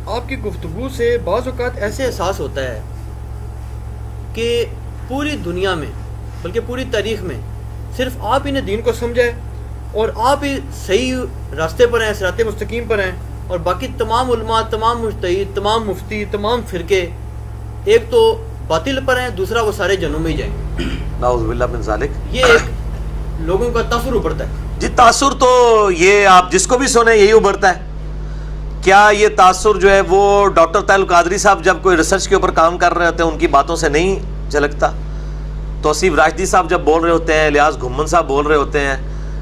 آپ کی گفتگو سے بعض اوقات ایسے احساس ہوتا ہے کہ پوری دنیا میں بلکہ پوری تاریخ میں صرف آپ ہی نے دین کو سمجھا ہے اور آپ ہی صحیح راستے پر ہیں، صراط مستقیم پر ہیں، اور باقی تمام علماء، تمام مجتہد، تمام مفتی، تمام فرقے ایک تو باطل پر ہیں، دوسرا وہ سارے جہنم میں ہی جائیں۔ نعوذ باللہ من ذالک۔ یہ ایک لوگوں کا تاثر ابھرتا ہے۔ جی تاثر تو یہ آپ جس کو بھی سنیں یہی ابھرتا ہے۔ کیا یہ تاثر جو ہے وہ ڈاکٹر طاہر القادری صاحب جب کوئی ریسرچ کے اوپر کام کر رہے ہوتے ہیں ان کی باتوں سے نہیں جھلکتا؟ توصیف راشدی صاحب جب بول رہے ہوتے ہیں، الیاس گھمن صاحب بول رہے ہوتے ہیں،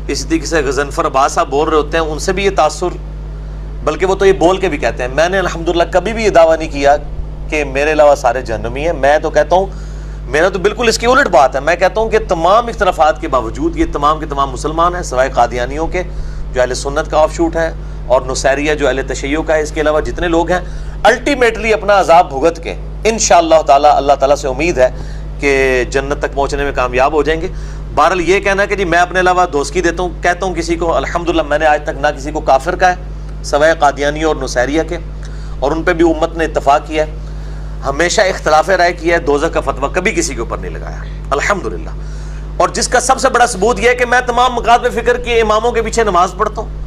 اسی طریقے سے غضنفر عباس صاحب بول رہے ہوتے ہیں، ان سے بھی یہ تاثر، بلکہ وہ تو یہ بول کے بھی کہتے ہیں۔ میں نے الحمدللہ کبھی بھی یہ دعویٰ نہیں کیا کہ میرے علاوہ سارے جہنمی ہیں۔ میں تو کہتا ہوں، میرا تو بالکل اس کی الٹ بات ہے، میں کہتا ہوں کہ تمام اختلافات کے باوجود یہ تمام کے تمام مسلمان ہیں، سوائے قادیانیوں کے جو اہل سنت کا آف شوٹ ہے، اور نصیریہ جو اہل تشیع کا ہے۔ اس کے علاوہ جتنے لوگ ہیں الٹیمیٹلی اپنا عذاب بھگت کے انشاءاللہ تعالی اللہ تعالیٰ سے امید ہے کہ جنت تک پہنچنے میں کامیاب ہو جائیں گے۔ بہرحال یہ کہنا ہے کہ جی میں اپنے علاوہ دوستگی دیتا ہوں، کہتا ہوں کسی کو، الحمدللہ میں نے آج تک نہ کسی کو کافر کا ہے سوائے قادیانی اور نصیریہ کے، اور ان پہ بھی امت نے اتفاق کیا ہے، ہمیشہ اختلاف رائے کیا ہے، دوزخ کا فتویٰ کبھی کسی کے اوپر نہیں لگایا الحمدللہ۔ اور جس کا سب سے بڑا ثبوت یہ ہے کہ میں تمام مقاصد فکر کے اماموں کے پیچھے نماز پڑھتا ہوں۔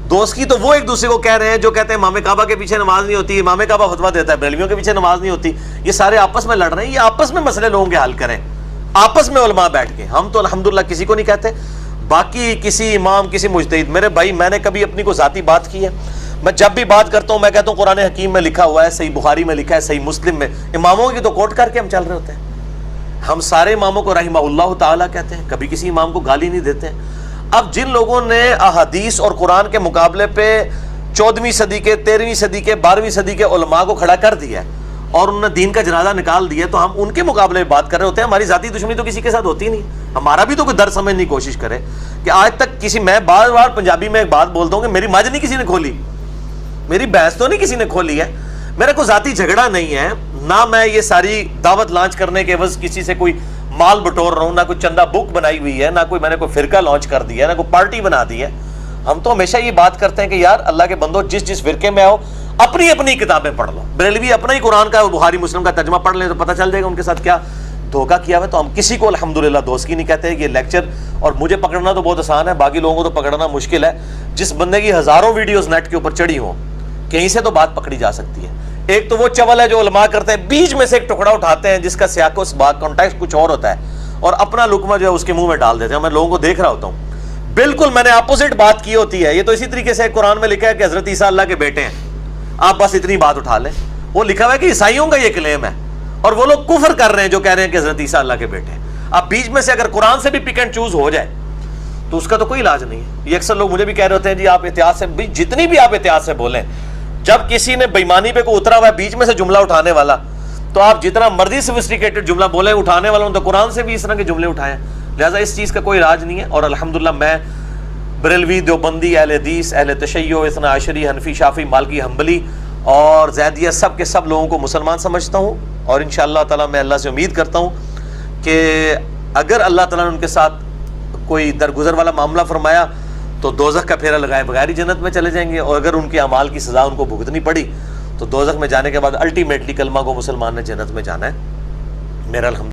دوستگی تو وہ ایک دوسرے کو کہہ رہے ہیں جو کہتے ہیں امام کعبہ کے پیچھے نماز نہیں ہوتی، امام کعبہ فتویٰ دیتا ہے بریلویوں کے پیچھے نماز نہیں ہوتی، یہ سارے آپس میں لڑ رہے ہیں، یہ آپس میں مسئلے لوگوں کے حل کریں، آپس میں علماء بیٹھ کے۔ ہم تو الحمدللہ کسی کو نہیں کہتے، باقی کسی امام کسی مجتہد، میرے بھائی میں نے کبھی اپنی کو ذاتی بات کی ہے؟ میں جب بھی بات کرتا ہوں میں کہتا ہوں قرآن حکیم میں لکھا ہوا ہے، صحیح بخاری میں لکھا ہے، صحیح مسلم میں، اماموں کی تو کوٹ کر کے ہم چل رہے ہوتے ہیں۔ ہم سارے اماموں کو رحمہ اللہ تعالیٰ کہتے ہیں، کبھی کسی امام کو گالی نہیں دیتے ہیں۔ اب جن لوگوں نے احادیث اور قرآن کے مقابلے پہ 14ویں صدی کے، 13ویں صدی کے، 12ویں صدی کے علماء کو کھڑا کر دیا ہے اور انہوں نے دین کا جنازہ نکال دیا، تو ہم ان کے مقابلے میں بات کر رہے ہوتے ہیں۔ ہماری ذاتی دشمنی تو کسی کے ساتھ ہوتی نہیں، ہمارا بھی تو کوئی در سمجھنے کی کوشش کرے کہ آج تک کسی، میں بار بار پنجابی میں ایک بات بولتا ہوں کہ میری مجھ نہیں کسی نے کھولی، میری بحث تو نہیں کسی نے کھولی ہے، میرا کوئی ذاتی جھگڑا نہیں ہے، نہ میں یہ ساری دعوت لانچ کرنے کے عوض کسی سے کوئی مال بٹور رہا ہوں، نہ کوئی چندہ بک بنائی ہوئی ہے، نہ کوئی میں نے کوئی فرقہ لانچ کر دیا ہے، نہ کوئی پارٹی بنا دی ہے۔ ہم تو ہمیشہ یہ بات کرتے ہیں کہ یار اللہ کے بندو، جس جس فرقے میں آؤ اپنی اپنی کتابیں پڑھ لو، بریلوی اپنا ہی قرآن کا بخاری مسلم کا ترجمہ پڑھ لیں تو پتہ چل جائے گا ان کے ساتھ کیا دھوکہ کیا ہوا ہے۔ تو ہم کسی کو الحمدللہ دوستگی نہیں کہتے۔ یہ لیکچر اور مجھے پکڑنا تو بہت آسان ہے، باقی لوگوں کو تو پکڑنا مشکل ہے۔ جس بندے کی ہزاروں ویڈیوز نیٹ کے اوپر چڑھی ہوں، کہیں سے تو بات پکڑی جا سکتی ہے۔ ایک تو وہ چول ہے جو علماء کرتے ہیں، بیچ میں سے ایک ٹکڑا اٹھاتے ہیں جس کا سیاق و سباق کانٹیکسٹ کچھ اور ہوتا ہے، اور اپنا لقمہ جو ہے اس کے منہ میں ڈال دیتے ہیں۔ میں لوگوں کو دیکھ رہا ہوتا ہوں، بالکل میں نے اپوزٹ بات کی ہوتی ہے۔ یہ تو اسی طریقے سے قرآن میں لکھا ہے کہ حضرت عیسیٰ اللہ کے بیٹے ہیں، آپ بس اتنی بات اٹھا لیں۔ وہ لکھا ہوا ہے کہ عیسائیوں کا یہ کلیم ہے، اور وہ لوگ کفر کر رہے ہیں جو کہہ رہے ہیں کہ حضرت عیسیٰ اللہ کے بیٹے ہیں۔ اب بیچ میں سے اگر قرآن سے بھی پک اینڈ چوز ہو جائے تو اس کا تو کوئی علاج نہیں ہے۔ یہ اکثر لوگ مجھے بھی کہہ رہے ہوتے ہیں جی آپ احتیاط سے، جتنی بھی آپ احتیاط سے بولیں، جب کسی نے بےمانی پہ کوئی اترا ہوا ہے بیچ میں سے جملہ اٹھانے والا، تو آپ جتنا مرضی سوفسٹیکیٹڈ جملہ بولیں، اٹھانے والوں نے تو قرآن سے بھی اس طرح کے جملے اٹھائے ہیں۔ لہٰذا اس چیز کا کوئی علاج نہیں ہے۔ اور الحمدللہ میں بریلوی، دیوبندی، اہل حدیث، اہل تشیع، اثنا عشری، حنفی، شافعی، مالکی، حنبلی اور زیدیہ، سب کے سب لوگوں کو مسلمان سمجھتا ہوں، اور انشاءاللہ تعالیٰ میں اللہ سے امید کرتا ہوں کہ اگر اللہ تعالیٰ نے ان کے ساتھ کوئی درگزر والا معاملہ فرمایا تو دوزخ کا پھیرا لگائے بغیر ہی جنت میں چلے جائیں گے، اور اگر ان کے اعمال کی سزا ان کو بھگتنی پڑی تو دوزخ میں جانے کے بعد الٹیمیٹلی کلمہ کو مسلمان نے جنت میں جانا ہے۔ میرا الحمد